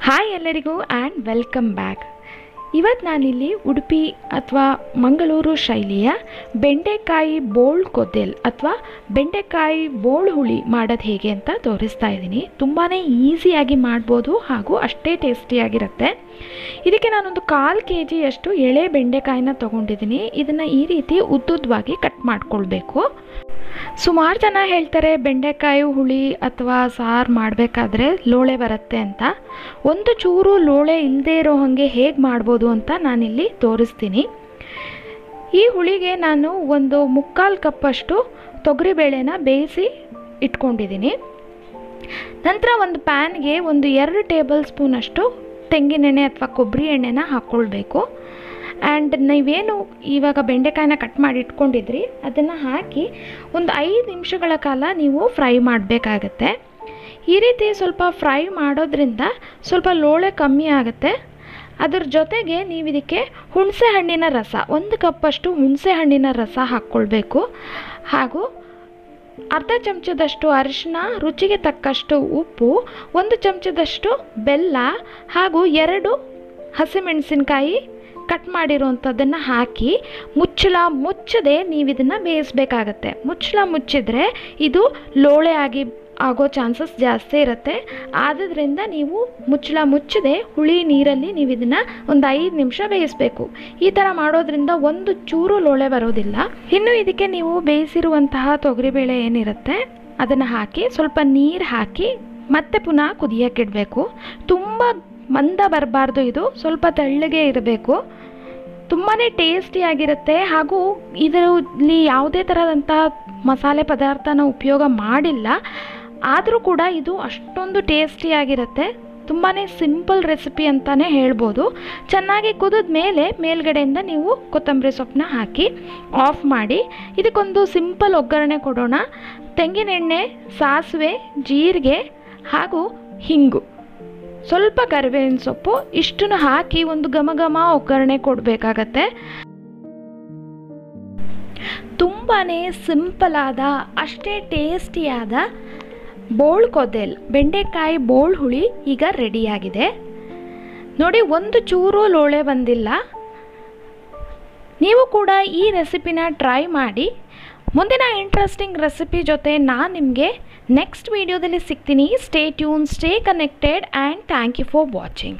Hi ಎಲ್ಲರಿಗೂ and welcome back. ಇವತ್ತು ನಾನಿಲ್ಲಿ ಉಡುಪಿ ಅಥವಾ ಮಂಗಳೂರು ಶೈಲಿಯ ಬೆಂಡೆಕಾಯಿ ಬೋಳ್ ಕೊದ್ದೆಲ್ ಅಥವಾ ಬೆಂಡೆಕಾಯಿ ಬೋಳ್ ಹುಳಿ ಮಾಡೋದು ಹೇಗೆ ಅಂತ ತೋರಿಸ್ತಾ ಇದ್ದೀನಿ. ತುಂಬಾ ಈಸಿಯಾಗಿ ಮಾಡ್ಬೋದು ಹಾಗೂ ಅಷ್ಟೇ ಟೇಸ್ಟಿಯಾಗಿರುತ್ತೆ. ಇದಕ್ಕೆ ನಾನೊಂದು 1/4 kg ಎಳೆ ಬೆಂಡೆಕಾಯಿನ ತೊಗೊಂಡಿದ್ದೀನಿ. ಇದನ್ನು ಈ ರೀತಿ ಉದ್ದುದ್ದವಾಗಿ ಕಟ್ ಮಾಡ್ಕೊಳ್ಬೇಕು. ಸುಮಾರು ಜನ ಹೇಳ್ತಾರೆ ಬೆಂಡೆಕಾಯಿ ಹುಳಿ ಅಥವಾ ಸಾರು ಮಾಡಬೇಕಾದ್ರೆ ಲೋಳೆ ಬರುತ್ತೆ ಅಂತ. ಒಂದು ಚೂರು ಲೋಳೆ ಇಲ್ಲದೆ ಇರೋ ಹಾಗೆ ಹೇಗೆ ಮಾಡ್ಬೋದು ಅಂತ ನಾನಿಲ್ಲಿ ತೋರಿಸ್ತೀನಿ. ಈ ಹುಳಿಗೆ ನಾನು ಒಂದು 3/4 ಕಪ್ಪಷ್ಟು ತೊಗರಿಬೇಳೆನ ಬೇಯಿಸಿ ಇಟ್ಕೊಂಡಿದ್ದೀನಿ. ನಂತರ ಒಂದು ಪ್ಯಾನ್ಗೆ ಒಂದು 2 ಟೇಬಲ್ ಸ್ಪೂನಷ್ಟು ತೆಂಗಿನೆಣ್ಣೆ ಅಥವಾ ಕೊಬ್ಬರಿ ಎಣ್ಣೆನ ಹಾಕ್ಕೊಳ್ಬೇಕು. ಆ್ಯಂಡ್ ನೀವೇನು ಇವಾಗ ಬೆಂಡೆಕಾಯಿನ ಕಟ್ ಮಾಡಿ ಇಟ್ಕೊಂಡಿದ್ರಿ ಅದನ್ನು ಹಾಕಿ ಒಂದು 5 ನಿಮಿಷಗಳ ಕಾಲ ನೀವು ಫ್ರೈ ಮಾಡಬೇಕಾಗತ್ತೆ. ಈ ರೀತಿ ಸ್ವಲ್ಪ ಫ್ರೈ ಮಾಡೋದ್ರಿಂದ ಸ್ವಲ್ಪ ಲೋಳೆ ಕಮ್ಮಿ ಆಗುತ್ತೆ. ಅದರ ಜೊತೆಗೆ ನೀವು ಇದಕ್ಕೆ ಹುಣಸೆ ಹಣ್ಣಿನ ರಸ 1 ಕಪ್ಪಷ್ಟು ಹುಣಸೆ ಹಣ್ಣಿನ ರಸ ಹಾಕ್ಕೊಳ್ಬೇಕು. ಹಾಗೂ ಅರ್ಧ ಚಮಚದಷ್ಟು ಅರಿಶಿನ, ರುಚಿಗೆ ತಕ್ಕಷ್ಟು ಉಪ್ಪು, 1 ಚಮಚದಷ್ಟು ಬೆಲ್ಲ ಹಾಗೂ 2 ಹಸಿಮೆಣಸಿನಕಾಯಿ ಕಟ್ ಮಾಡಿರೋವಂಥದ್ದನ್ನು ಹಾಕಿ ಮುಚ್ಚಳ ಮುಚ್ಚದೆ ನೀವು ಇದನ್ನು ಬೇಯಿಸಬೇಕಾಗತ್ತೆ. ಮುಚ್ಚಳ ಮುಚ್ಚಿದ್ರೆ ಇದು ಲೋಳೆ ಆಗೋ ಚಾನ್ಸಸ್ ಜಾಸ್ತಿ ಇರುತ್ತೆ. ಆದ್ದರಿಂದ ನೀವು ಮುಚ್ಚಳ ಮುಚ್ಚದೆ ಹುಳಿ ನೀರಲ್ಲಿ ನೀವು ಇದನ್ನು ಒಂದು 5 ನಿಮಿಷ ಬೇಯಿಸಬೇಕು. ಈ ಥರ ಮಾಡೋದ್ರಿಂದ ಒಂದು ಚೂರು ಲೋಳೆ ಬರೋದಿಲ್ಲ. ಇನ್ನು ಇದಕ್ಕೆ ನೀವು ಬೇಯಿಸಿರುವಂತಹ ತೊಗರಿಬೇಳೆ ಏನಿರುತ್ತೆ ಅದನ್ನು ಹಾಕಿ ಸ್ವಲ್ಪ ನೀರು ಹಾಕಿ ಮತ್ತೆ ಪುನಃ ಕುದಿಯೋಕ್ಕಿಡಬೇಕು. ತುಂಬ ಮಂದ ಬರಬಾರ್ದು, ಇದು ಸ್ವಲ್ಪ ತೆಳ್ಳಗೆ ಇರಬೇಕು. ತುಂಬಾ ಟೇಸ್ಟಿಯಾಗಿರುತ್ತೆ. ಹಾಗೂ ಇದರಲ್ಲಿ ಯಾವುದೇ ಥರದಂಥ ಮಸಾಲೆ ಪದಾರ್ಥನ ಉಪಯೋಗ ಮಾಡಿಲ್ಲ, ಆದರೂ ಕೂಡ ಇದು ಅಷ್ಟೊಂದು ಟೇಸ್ಟಿಯಾಗಿರುತ್ತೆ. ತುಂಬಾ ಸಿಂಪಲ್ ರೆಸಿಪಿ ಅಂತಲೇ ಹೇಳ್ಬೋದು. ಚೆನ್ನಾಗಿ ಕುದಿದ ಮೇಲೆ ಮೇಲ್ಗಡೆಯಿಂದ ನೀವು ಕೊತ್ತಂಬರಿ ಸೊಪ್ಪನ್ನ ಹಾಕಿ ಆಫ್ ಮಾಡಿ ಇದಕ್ಕೊಂದು ಸಿಂಪಲ್ ಒಗ್ಗರಣೆ ಕೊಡೋಣ. ತೆಂಗಿನೆಣ್ಣೆ, ಸಾಸಿವೆ, ಜೀರಿಗೆ ಹಾಗೂ ಹಿಂಗು, ಸ್ವಲ್ಪ ಕರಿಬೇವಿನ ಸೊಪ್ಪು ಇಷ್ಟನ್ನು ಹಾಕಿ ಒಂದು ಘಮ ಒಗ್ಗರಣೆ ಕೊಡಬೇಕಾಗತ್ತೆ. ತುಂಬಾ ಸಿಂಪಲ್ ಆದ ಅಷ್ಟೇ ಟೇಸ್ಟಿಯಾದ ಬೋಳ್ ಕೊದ್ದೆಲ್ ಬೆಂಡೆಕಾಯಿ ಬೋಳ್ ಹುಳಿ ಈಗ ರೆಡಿಯಾಗಿದೆ. ನೋಡಿ, ಒಂದು ಚೂರು ಲೋಳೆ ಬಂದಿಲ್ಲ. ನೀವು ಕೂಡ ಈ ರೆಸಿಪಿನ ಟ್ರೈ ಮಾಡಿ. ಮುಂದಿನ ಇಂಟ್ರೆಸ್ಟಿಂಗ್ ರೆಸಿಪಿ ಜೊತೆ ನಾನು ನಿಮಗೆ ನೆಕ್ಸ್ಟ್ ವಿಡಿಯೋದಲ್ಲಿ ಸಿಗ್ತೀನಿ. Stay tune, stay connected and thank you for watching.